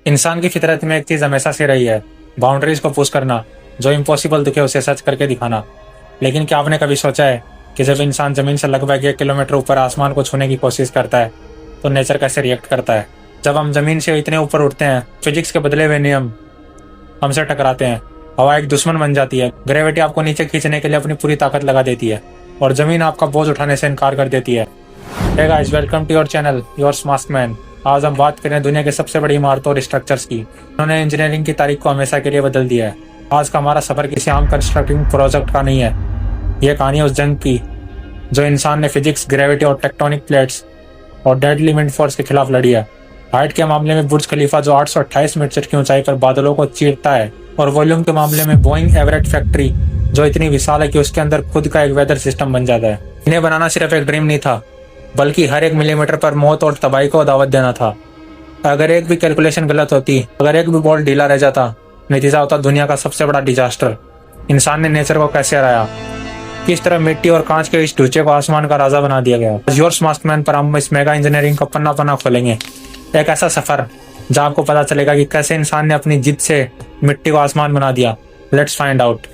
इंसान की फितरत में एक चीज हमेशा से रही है, बाउंड्रीज को पुश करना। जो इम्पॉसिबल दिखे उसे सच करके दिखाना। लेकिन क्या आपने कभी सोचा है कि जब इंसान जमीन से लगभग 1 किलोमीटर ऊपर आसमान को छूने की कोशिश करता है तो नेचर कैसे रिएक्ट करता है? जब हम जमीन से इतने ऊपर उठते हैं, फिजिक्स के बदले हुए नियम हमसे टकराते हैं। हवा एक दुश्मन बन जाती है, ग्रेविटी आपको नीचे खींचने के लिए अपनी पूरी ताकत लगा देती है और जमीन आपका बोझ उठाने से इनकार कर देती है। Hey guys, welcome to your channel your smart man. आज हम बात करें दुनिया के सबसे बड़ी इमारतों और स्ट्रक्चर्स की। उन्होंने इंजीनियरिंग की तारीख को हमेशा के लिए बदल दिया है। आज का हमारा सफर किसी आम कंस्ट्रक्टिंग प्रोजेक्ट का नहीं है। यह कहानी उस जंग की जो इंसान ने फिजिक्स, ग्रेविटी और टेक्टोनिक प्लेट्स और डेडली विंड फोर्स के खिलाफ लड़ी है। हाइट के मामले में बुर्ज खलीफा जो 828 मीटर की ऊंचाई पर बादलों को चीरता है, और वॉल्यूम के मामले में बोइंग एवरेट फैक्ट्री जो इतनी विशाल है कि उसके अंदर खुद का एक वेदर सिस्टम बन जाता है। इन्हें बनाना सिर्फ एक ड्रीम नहीं था, बल्कि हर एक मिलीमीटर पर मौत और तबाही को दावत देना था। अगर एक भी कैलकुलेशन गलत होती, अगर एक भी बॉल ढीला रह जाता, नतीजा होता दुनिया का सबसे बड़ा डिजास्टर। इंसान ने नेचर को कैसे हराया, किस तरह मिट्टी और कांच के इस ढांचे को आसमान का राजा बना दिया गया। योर स्मार्ट मैन पर हम इस मेगा इंजीनियरिंग का पन्ना पन्ना खोलेंगे। एक ऐसा सफर जहां आपको पता चलेगा कि कैसे इंसान ने अपनी जिद से मिट्टी को आसमान बना दिया। Let's find out.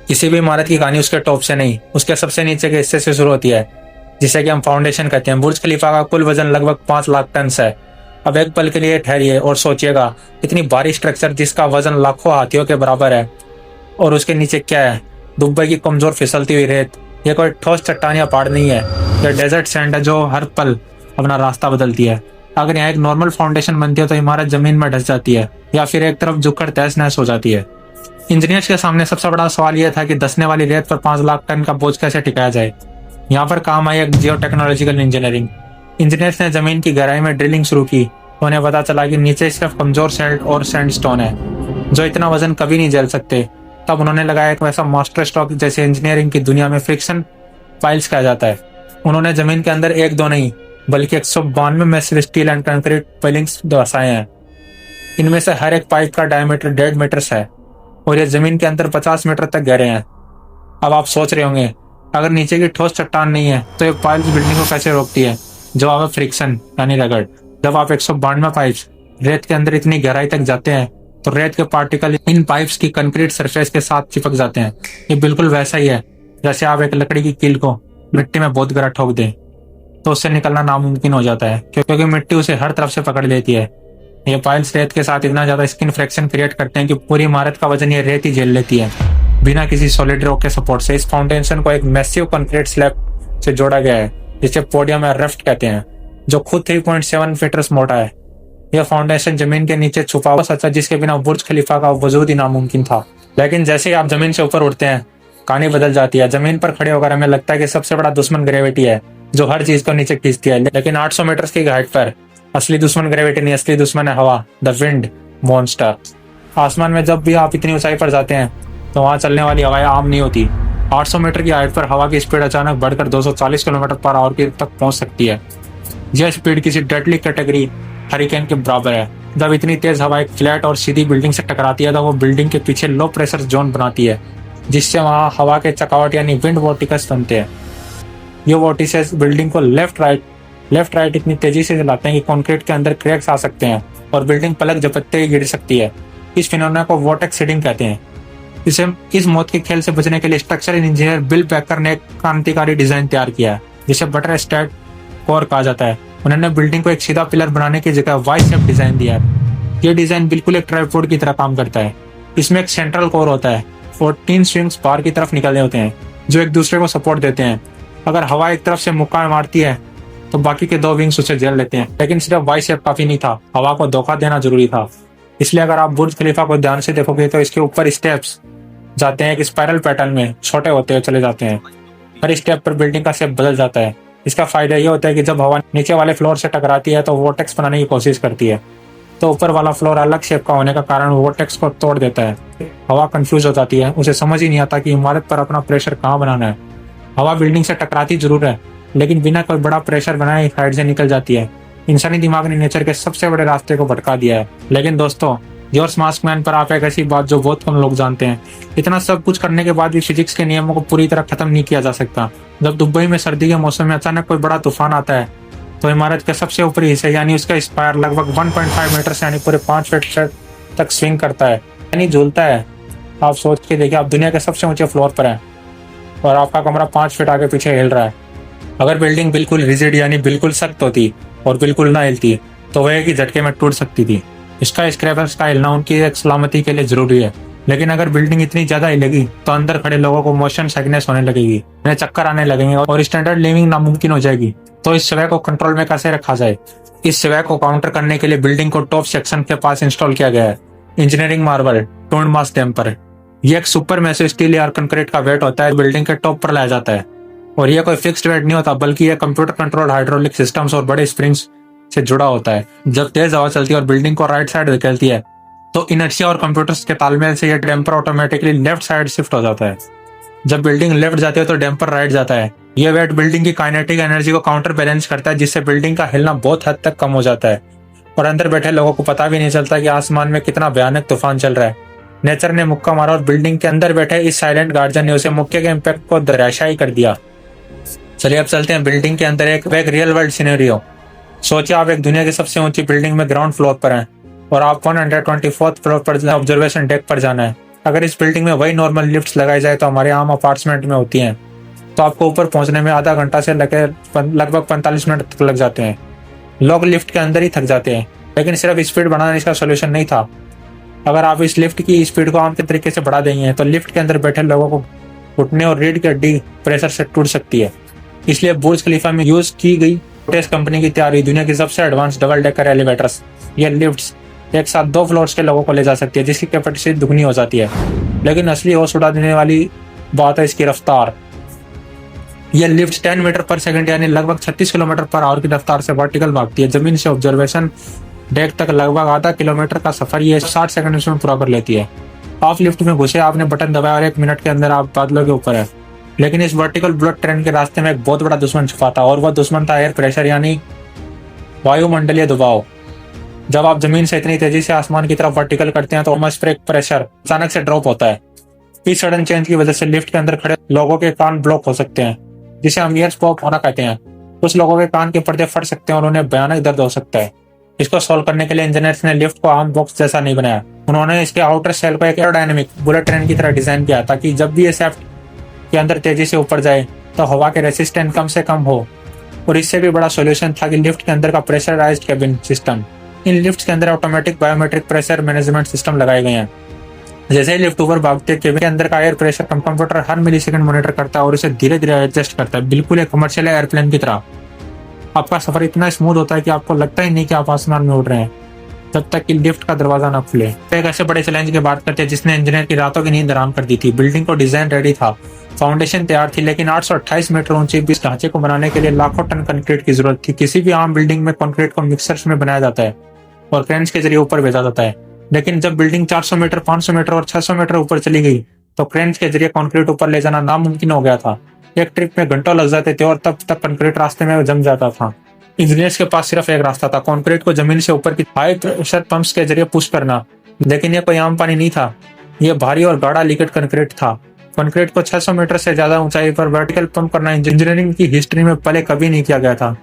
किसी भी इमारत की कहानी उसके टॉप से नहीं, उसके सबसे नीचे के हिस्से से शुरू होती है, जिसे कि हम फाउंडेशन कहते हैं। बुर्ज खलीफा का कुल वजन लगभग 5 लाख टन है। अब एक पल के लिए ठहरिए और सोचिएगा, इतनी भारी स्ट्रक्चर जिसका वजन लाखों हाथियों के बराबर है, और उसके नीचे क्या है? दुबई की कमजोर फिसलती हुई रेत। यह कोई ठोस चट्टान या पहाड़ नहीं है, यह डेजर्ट सैंड है जो हर पल अपना रास्ता बदलती है। अगर यहाँ एक नॉर्मल फाउंडेशन बनती है तो इमारत जमीन में धंस जाती है, या फिर एक तरफ झुककर तहस नहस हो जाती है। इंजीनियर्स के सामने सबसे बड़ा सवाल यह था कि धंसने वाली रेत पर 5 लाख टन का बोझ कैसे टिकाया जाए। यहाँ पर काम आई एक जियो टेक्नोलॉजिकल इंजीनियरिंग। इंजीनियर्स ने जमीन की गहराई में ड्रिलिंग शुरू की तो उन्हें पता चला कि नीचे सिर्फ कमजोर सैंड और सैंडस्टोन है जो इतना वजन कभी नहीं झेल सकते। तब उन्होंने लगाया एक वैसा मास्टर स्ट्रोक जिसे इंजीनियरिंग की दुनिया में फ्रिक्शन पाइल्स कहा जाता है। उन्होंने जमीन के अंदर एक दो नहीं बल्कि 192 मैसिव स्टील एंड कंक्रीट पाइलिंग्स दर्शाए हैं। इनमें से हर एक पाइप का डायमीटर 1.5 मीटर है और ये जमीन के अंदर 50 मीटर तक गहरे हैं। अब आप सोच रहे होंगे, अगर नीचे की ठोस चट्टान नहीं है तो ये पाइल्स बिल्डिंग को कैसे रोकती है? जवाब है फ्रिक्शन यानी रगड़। जब आप 192 पाइप्स रेत के अंदर इतनी गहराई तक जाते हैं तो रेत के पार्टिकल इन पाइप्स की कंक्रीट सरफेस के साथ चिपक जाते हैं। ये बिल्कुल वैसा ही है जैसे आप एक लकड़ी की कील को मिट्टी में बहुत गहरा ठोक दें तो उससे निकलना नामुमकिन हो जाता है, क्योंकि मिट्टी उसे हर तरफ से पकड़ लेती है। ये पाइल्स रेत के साथ इतना ज्यादा स्किन फ्रिक्शन क्रिएट करते हैं कि पूरी इमारत का वजन ये रेत ही झेल लेती है बिना किसी सॉलिड रॉक के सपोर्ट से। इस फाउंडेशन को एक मैसिव कंक्रीट स्लैब से जोड़ा गया है जिसे पोडियम या रेफ्ट कहते हैं, जो खुद 3.7 फीट मोटा है। यह फाउंडेशन जमीन के नीचे छुपा हुआ सच है जिसके बिना बुर्ज खलीफा का वजूद ही नामुमकिन था। लेकिन जैसे ही आप जमीन से ऊपर उठते हैं, कहानी बदल जाती है। जमीन पर खड़े होकर हमें लगता है कि सबसे बड़ा दुश्मन ग्रेविटी है जो हर चीज को नीचे खींचती है, लेकिन 800 मीटर की हाइट पर असली दुश्मन ग्रेविटी नहीं, असली दुश्मन है हवा, द विंड मॉन्स्टर। आसमान में जब भी आप इतनी ऊंचाई पर जाते हैं तो वहां चलने वाली हवाएं आम नहीं होती। 800 मीटर की हाइट पर हवा की स्पीड अचानक बढ़कर 240 किलोमीटर पर आवर की तक पहुंच सकती है। यह स्पीड किसी डेडली कैटेगरी हरिकेन के बराबर है। जब इतनी तेज हवा एक फ्लैट और सीधी बिल्डिंग से टकराती है तो वो बिल्डिंग के पीछे लो प्रेशर जोन बनाती है, जिससे वहां हवा के चकावट यानी विंड वोर्टिकस बनते हैं। ये वोर्टिसेस बिल्डिंग को लेफ्ट राइट इतनी तेजी से चलाते हैं कि कंक्रीट के अंदर क्रैक्स आ सकते हैं और बिल्डिंग पलक झपकते ही गिर सकती है। इस फिनोमेना को वोर्टेक्स सीडिंग कहते हैं। इस मौत के खेल से बचने के लिए स्ट्रक्चरल इंजीनियर बिल बेकर ने एक क्रांतिकारी डिजाइन तैयार किया है जिसे बटर स्टैट कोर कहा जाता है। उन्होंने बिल्डिंग को एक सीधा पिलर बनाने की जगह वाई शेप डिजाइन दिया है। यह डिजाइन बिल्कुल एक ट्राइपॉड की तरह काम करता है। इसमें एक सेंट्रल कोर होता है और 3 स्विंग्स बाहर की तरफ निकले होते हैं जो एक दूसरे को सपोर्ट देते हैं। अगर हवा एक तरफ से मुक्का मारती है तो बाकी के 2 विंग्स उसे झेल लेते हैं। लेकिन सिर्फ वाई शेप काफी नहीं था, हवा को धोखा देना जरूरी था। इसलिए अगर आप बुर्ज खलीफा को ध्यान से देखोगे तो इसके ऊपर स्टेप्स जाते हैं, एक स्पाइरल पैटर्न में छोटे होते हुए चले जाते हैं। हर स्टेप पर बिल्डिंग का शेप बदल जाता है। इसका फायदा यह होता है कि जब हवा नीचे वाले फ्लोर से टकराती है तो वोर्टेक्स बनाने की कोशिश करती है, तो ऊपर वाला फ्लोर अलग शेप का होने का कारण वोर्टेक्स को तोड़ देता है। हवा कंफ्यूज हो जाती है, उसे समझ ही नहीं आता कि इमारत पर अपना प्रेशर कहाँ बनाना है। हवा बिल्डिंग से टकराती जरूर है, लेकिन बिना कोई बड़ा प्रेशर बनाए साइड से निकल जाती है। इंसानी दिमाग ने नेचर के सबसे बड़े रास्ते को भटका दिया है। लेकिन दोस्तों, योर स्मार्ट मैन पर आप एक ऐसी बात जो बहुत कम लोग जानते हैं। इतना सब कुछ करने के बाद भी फिजिक्स के नियमों को पूरी तरह खत्म नहीं किया जा सकता। जब दुबई में सर्दी के मौसम में अचानक कोई बड़ा तूफान आता है तो इमारत के सबसे ऊपरी हिस्से यानी उसका स्पायर लगभग 1.5 मीटर से यानी पूरे 5 फीट तक स्विंग करता है यानी झूलता है। आप सोच के देखिए, आप दुनिया के सबसे ऊंचे फ्लोर पर हैं और आपका कमरा 5 फीट आगे पीछे हिल रहा है। अगर बिल्डिंग बिल्कुल रिजिड यानी बिल्कुल सख्त होती और बिल्कुल ना हिलती तो वह एक ही झटके में टूट सकती थी। इसका स्क्रैपर्स का हिलना उनकी एक सलामती के लिए जरूरी है, लेकिन अगर बिल्डिंग इतनी ज्यादा हिलेगी तो अंदर खड़े लोगों को मोशन सिकनेस होने लगेगी, उन्हें चक्कर आने लगेंगे और स्टैंडर्ड लिविंग नामुमकिन हो जाएगी। तो इस स्वय को कंट्रोल में कैसे रखा जाए? इस स्वय को काउंटर करने के लिए बिल्डिंग को टॉप सेक्शन के पास इंस्टॉल किया गया है इंजीनियरिंग मार्बल टोन मास डैम्पर। यह एक सुपर मैसिव स्टील या कंक्रीट का वेट होता है, बिल्डिंग के टॉप पर लाया जाता है और यह कोई फिक्स्ड वेट नहीं होता, बल्कि यह कंप्यूटर कंट्रोल हाइड्रोलिक सिस्टम्स और बड़े स्प्रिंग्स से जुड़ा होता है। जब तेज हवा चलती है और बिल्डिंग को राइट साइड धकेलती है तो इनर्शिया और कंप्यूटर्स के तालमेल से यह damper automatically left side shift हो जाता है। जब बिल्डिंग लेफ्ट जाती है तो डैम्पर राइट जाता है। यह वेट बिल्डिंग की काइनेटिक एनर्जी को काउंटर बैलेंस करता है, जिससे बिल्डिंग का हिलना बहुत हद तक कम हो जाता है और अंदर बैठे लोगों को पता भी नहीं चलता कि आसमान में कितना भयानक तूफान चल रहा है। नेचर ने मुक्का मारा और बिल्डिंग के अंदर बैठे इस साइलेंट गार्जियन ने उसे मुक्के के इम्पैक्ट को धराशायी कर दिया। चलिए अब चलते हैं बिल्डिंग के अंदर एक रियल वर्ल्ड सिनेरियो। सोचिए आप एक दुनिया की सबसे ऊंची बिल्डिंग में ग्राउंड फ्लोर पर हैं और आप 124th फ्लोर पर ऑब्जर्वेशन डेक पर जाना है। अगर इस बिल्डिंग में वही नॉर्मल लिफ्ट्स लगाई जाए तो हमारे आम अपार्टमेंट में होती हैं, तो आपको ऊपर पहुंचने में आधा घंटा से लगभग 45 मिनट तक लग जाते हैं। लोग लिफ्ट के अंदर ही थक जाते हैं, लेकिन सिर्फ स्पीड बढ़ाना इसका सोल्यूशन नहीं था। अगर आप इस लिफ्ट की स्पीड को आम के तरीके से बढ़ा देंगे तो लिफ्ट के अंदर बैठे लोगों को घुटने और रीढ़ की हड्डी प्रेशर से टूट सकती है। इसलिए बुर्ज खलीफा में यूज की गई टेस्ट कंपनी की तैयारी दुनिया की सबसे एडवांस डबल डेकर एलिवेटर्स या लिफ्ट्स एक साथ 2 फ्लोर्स के लोगों को ले जा सकती है, जिसकी कैपेसिटी दुगनी हो जाती है। लेकिन असली होश उड़ा देने वाली बात है इसकी रफ्तार। यह लिफ्ट 10 मीटर पर सेकंड यानी लगभग 36 किलोमीटर पर आवर की रफ्तार से वर्टिकल भागती है। जमीन से ऑब्जर्वेशन डेक तक लगभग आधा किलोमीटर का सफर ये 60 सेकंड में पूरा कर लेती है। आप लिफ्ट में घुसे, आपने बटन दबाया और 1 मिनट के अंदर आप बादलों के ऊपर है। लेकिन इस वर्टिकल बुलेट ट्रेन के रास्ते में एक बहुत बड़ा दुश्मन छुपा था और वह दुश्मन था एयर प्रेशर यानी वायुमंडलीय दबाव। जब आप जमीन से इतनी तेजी से आसमान की तरफ वर्टिकल करते हैं तो एटमॉस्फेरिक प्रेशर अचानक से ड्रॉप होता है। इस सडन चेंज की वजह से लिफ्ट के अंदर खड़े लोगों के कान ब्लॉक हो सकते हैं, जिसे हम ईयर्स पॉप होना कहते हैं। कुछ लोगों के कान के पर्दे फट सकते हैं और उन्हें भयानक दर्द हो सकता है। इसको सॉल्व करने के लिए इंजीनियर्स ने लिफ्ट को आम बॉक्स जैसा नहीं बनाया। उन्होंने इसके आउटर सेल को एक एरोडायनेमिक बुलेट ट्रेन की तरह डिजाइन किया ताकि जब भी ये शाफ्ट के अंदर तेजी से ऊपर जाए तो हवा के रेसिस्टेंस कम से कम हो। और इससे भी बड़ा सॉल्यूशन था कि लिफ्ट के अंदर का प्रेशराइज्ड केबिन सिस्टम। इन लिफ्ट के अंदर automatic biometric pressure management system लगाए गए हैं। जैसे ही लिफ्ट ऊपर भागती है, केबिन के अंदर का एयर प्रेशर कंप्यूटर हर मिलीसेकंड मॉनिटर करता है और इसे धीरे धीरे एडजस्ट करता है, बिल्कुल एक कमर्शियल एयरप्लेन की तरह। आपका सफर इतना स्मूथ होता है कि आपको लगता ही नहीं कि आप आसमान में उड़ रहे हैं जब तक कि लिफ्ट का दरवाजा न खुले। एक ऐसे बड़े चैलेंज की बात करते हैं जिसने इंजीनियर की रातों की नींद हराम कर दी थी। बिल्डिंग को डिजाइन रेडी था, फाउंडेशन तैयार थी, लेकिन 828 मीटर ऊंचे इस ढांचे को बनाने के लिए लाखों टन कंक्रीट की जरूरत थी। किसी भी आम बिल्डिंग में कंक्रीट को मिक्सर्स में बनाया जाता है और क्रेन्स के जरिए ऊपर भेजा जाता है, लेकिन जब बिल्डिंग 400 मीटर, 500 मीटर और 600 मीटर ऊपर चली गई तो क्रेन्स के जरिए कंक्रीट ऊपर ले जाना नामुमकिन हो गया था। एक ट्रिप में घंटों लग जाते थे और तब तक कंक्रीट रास्ते में जम जाता था। इंजीनियर्स के पास सिर्फ एक रास्ता था, कंक्रीट को जमीन से ऊपर की हाई प्रेशर पंप्स के जरिए पुश करना। लेकिन यह कोई आम पानी नहीं था, यह भारी और गाढ़ा लिक्विड कंक्रीट था। कंक्रीट को 600 मीटर से ज्यादा ऊंचाई पर वर्टिकल पंप करना इंजीनियरिंग की हिस्ट्री में पहले कभी नहीं किया गया था।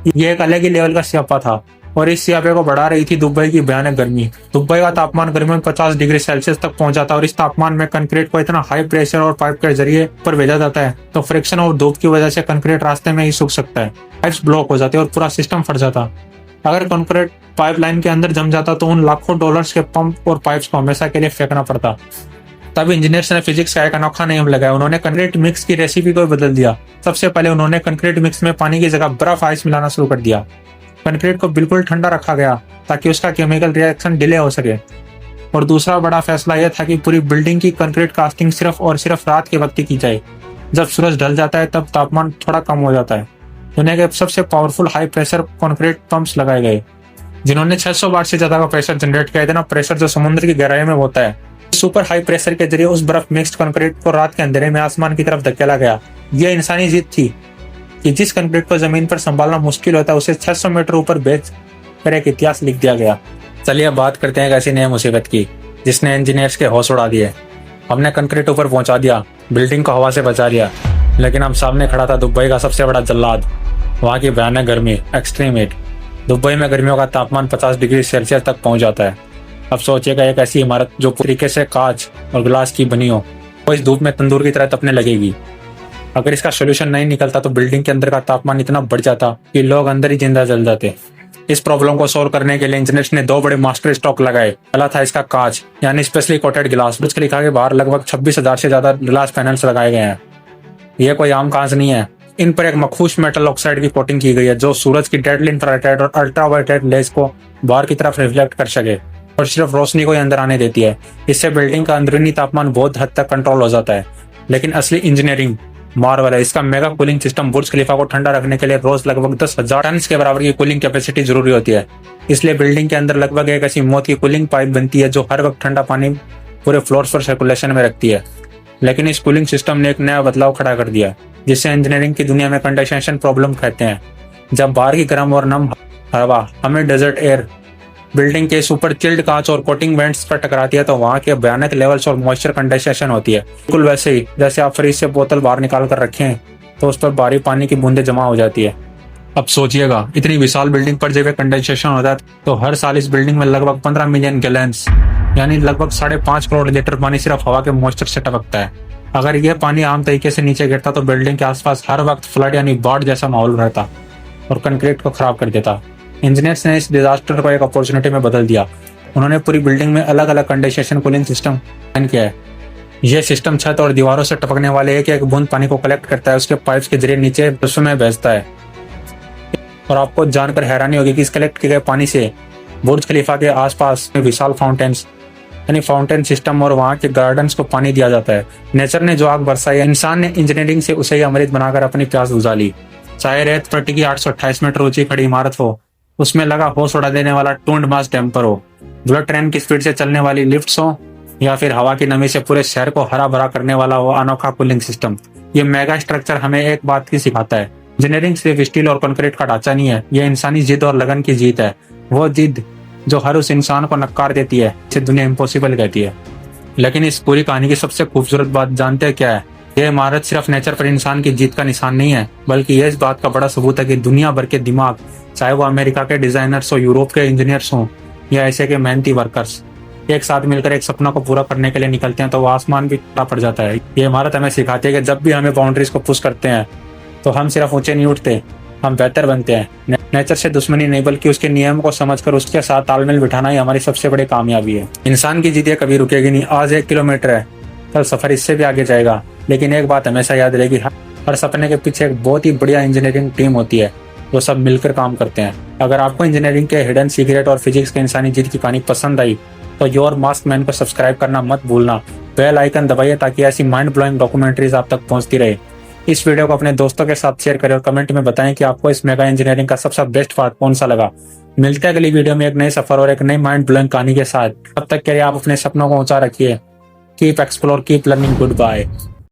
यह एक अलग ही लेवल का स्यापा था और इस स्यापे को बढ़ा रही थी दुबई की भयानक गर्मी। दुबई का तापमान गर्मी में 50 डिग्री सेल्सियस तक पहुंचा था और इस तापमान में कंक्रीट को इतना हाई प्रेशर और पाइप के जरिए ऊपर भेजा जाता है तो फ्रिक्शन और धूप की वजह से कंक्रीट रास्ते में ही सूख सकता है, पाइप्स ब्लॉक हो जाते और पूरा सिस्टम फट जाता। अगर कंक्रीट पाइपलाइन के अंदर जम जाता तो उन लाखों डॉलर्स के पंप और पाइप्स को हमेशा के लिए फेंकना पड़ता। तब इंजीनियर्स ने फिजिक्स का एक अनोखा नियम लगाया। उन्होंने कंक्रीट मिक्स की रेसिपी को बदल दिया। सबसे पहले उन्होंने कंक्रीट मिक्स में पानी की जगह बर्फ आइस मिलाना शुरू कर दिया। कंक्रीट को बिल्कुल ठंडा रखा गया ताकि उसका केमिकल रिएक्शन डिले हो सके। और दूसरा बड़ा फैसला यह था कि पूरी बिल्डिंग की कंक्रीट कास्टिंग सिर्फ और सिर्फ रात के वक्त की जाए। जब सूरज ढल जाता है तब तापमान थोड़ा कम हो जाता है। दुनिया के सबसे powerful high pressure concrete pumps लगाए गए जिन्होंने 600 वाट से ज्यादा का प्रेशर जनरेट किया। इतना प्रेशर जो समुद्र की गहराई में होता है। सुपर हाई प्रेशर के जरिए उस बर्फ मिक्स्ड कंक्रीट को रात के अंधेरे में आसमान की तरफ धकेला गया। यह इंसानी जीत थी कि जिस कंक्रीट को जमीन पर संभालना मुश्किल होता है उसे 600 मीटर ऊपर भेज कर एक इतिहास लिख दिया गया। चलिए अब बात करते हैं एक ऐसी नई मुसीबत की जिसने इंजीनियर्स के होश उड़ा दिए। हमने कंक्रीट ऊपर पहुंचा दिया, बिल्डिंग को हवा से बचा लिया, लेकिन हम सामने खड़ा था दुबई का सबसे बड़ा जल्लाद। वहाँ की भयानक गर्मी, एक्सट्रीम हीट। दुबई में गर्मियों का तापमान 50 डिग्री सेल्सियस तक पहुंच जाता है। अब सोचिएगा, एक ऐसी इमारत जो पूरी तरीके से कांच और ग्लास की बनी हो, वो इस धूप में तंदूर की तरह तपने लगेगी। अगर इसका सोल्यूशन नहीं निकलता तो बिल्डिंग के अंदर का तापमान इतना बढ़ जाता कि लोग अंदर ही जिंदा जल जाते। इस प्रॉब्लम को सोल्व करने के लिए इंजीनियर्स ने 2 बड़े मास्टर स्ट्रोक लगाए। पहला था इसका कांच यानी स्पेशली कोटेड ग्लास। बुर्ज खलीफा के बाहर लगभग 26,000 से ज्यादा ग्लास पैनल्स लगाए गए हैं। यह कोई आम कांच नहीं है, इन पर एक मखसूस मेटल ऑक्साइड की कोटिंग की गई है जो सूरज की डेडली इंफ्रारेड और अल्ट्रावायलेट रेज को बाहर की तरफ रिफ्लेक्ट कर सके और सिर्फ रोशनी को ही अंदर आने देती है। इससे बिल्डिंग का अंदरूनी तापमान बहुत हद तक कंट्रोल हो जाता है। लेकिन असली इंजीनियरिंग मार्वल है। इसका मेगा कूलिंग सिस्टम बुर्ज खलीफा को ठंडा रखने के लिए रोज लगभग 10,000 टन के बराबर की कूलिंग कैपेसिटी जरूरी होती है। इसलिए बिल्डिंग के अंदर लगभग एक ऐसी मौत की कूलिंग पाइप बनती है जो हर वक्त ठंडा पानी पूरे फ्लोर पर सर्कुलेशन में रखती है। लेकिन इस कूलिंग सिस्टम ने एक नया बदलाव खड़ा कर दिया, जिसे इंजीनियरिंग की दुनिया में कंडेंसेशन प्रॉब्लम कहते हैं। जब बाहर की गर्म और नम हवा हमें डेजर्ट एयर बिल्डिंग के सुपर चिल्ड कांच और कोटिंग वेंट्स पर टकराती है तो वहां के भयानक लेवल्स और मॉइस्चर कंडेंसेशन होती है। बिल्कुल वैसे ही जैसे आप फ्रिज से बोतल बाहर निकाल कर रखें तो उस पर भारी पानी की बूंदें जमा हो जाती है। अब सोचिएगा, इतनी विशाल बिल्डिंग पर जब कंडेंसेशन होता है तो हर साल इस बिल्डिंग में लगभग 15 मिलियन गैलन्स यानी लगभग 5.5 करोड़ लीटर पानी सिर्फ हवा के मॉइस्चर से टपकता है। अगर यह पानी आम तरीके से नीचे गिरता तो बिल्डिंग के आसपास हर वक्त फ्लड यानी बाढ़ जैसा माहौल रहता और कंक्रीट को खराब कर देता। इंजीनियर्स ने इस डिजास्टर को एक अपॉर्चुनिटी में बदल दिया। उन्होंने पूरी बिल्डिंग में अलग अलग कंडेंसेशन कूलिंग सिस्टम डिजाइन किया है। यह सिस्टम छत और दीवारों से टपकने वाले एक बूंद पानी को कलेक्ट करता है, उसके पाइप्स के जरिए नीचे विश्व में भेजता है। और आपको जानकर हैरानी होगी कि इस कलेक्ट किए गए पानी से बुर्ज खलीफा के आसपास में विशाल फाउंटेन्स यानी फाउंटेन सिस्टम और वहाँ के गार्डन्स को पानी दिया जाता है। नेचर ने जो आग बरसाई है, इंसान ने इंजीनियरिंग से उसे ही अमृत बनाकर अपनी प्यास बुझा ली। चाहे रेत पर टिकी 828 मीटर ऊंची खड़ी इमारत हो, उसमें लगा होश उड़ा देने वाला टूंड मास डैम्पर हो, बुलेट ट्रेन की स्पीड से चलने वाली लिफ्ट्स हो, या फिर हवा की नमी से पूरे शहर को हरा भरा करने वाला वो अनोखा कूलिंग सिस्टम, ये मेगा स्ट्रक्चर हमें एक बात की सिखाता है। इंजीनियरिंग सिर्फ स्टील और कंक्रीट का ढांचा नहीं है, यह इंसानी जिद और लगन की जीत है। वो जिद जो हर उस इंसान को नकार देती है जिसे दुनिया इम्पॉसिबल कहती है। लेकिन इस पूरी कहानी की सबसे खूबसूरत बात जानते हैं क्या है? यह इमारत सिर्फ नेचर पर इंसान की जीत का निशान नहीं है, बल्कि यह इस बात का बड़ा सबूत है कि दुनिया भर के दिमाग, चाहे वो अमेरिका के डिजाइनर्स हो, यूरोप के इंजीनियर्स हों या ऐसे के मेहनती वर्कर्स, एक साथ मिलकर एक सपना को पूरा करने के लिए निकलते हैं तो वो आसमान भी टूटा पड़ जाता है। ये इमारत हमें सिखाती है कि जब भी हमें बाउंड्रीज को पुश करते हैं तो हम सिर्फ ऊंचे नहीं उठते, हम बेहतर बनते हैं। नेचर से दुश्मनी नहीं बल्कि उसके नियम को समझकर उसके साथ तालमेल बिठाना ही हमारी सबसे बड़ी कामयाबी है। इंसान की जिद कभी रुकेगी नहीं। आज 1 किलोमीटर है, कल सफर इससे भी आगे जाएगा। लेकिन एक बात हमेशा याद रहेगी, हर सपने के पीछे एक बहुत ही बढ़िया इंजीनियरिंग टीम होती है, वो सब मिलकर काम करते हैं। अगर आपको इंजीनियरिंग के हिडन सीक्रेट और फिजिक्स के इंसानी जीत की कहानी पसंद आई तो योर मास्क मैन को सब्सक्राइब करना मत भूलना। बेल आइकन दबाइए ताकि ऐसी माइंड ब्लोइंग डॉक्यूमेंट्रीज आप तक पहुंचती रहे। इस वीडियो को अपने दोस्तों के साथ शेयर करें और कमेंट में बताएं कि आपको इस मेगा इंजीनियरिंग का सबसे बेस्ट पार्ट कौन सा लगा। मिलते हैं अगली वीडियो में एक नए सफर और एक नई माइंड ब्लोइंग कहानी के साथ। तब तक के लिए आप अपने सपनों को ऊंचा रखिए। Keep explore, keep learning. Good bye.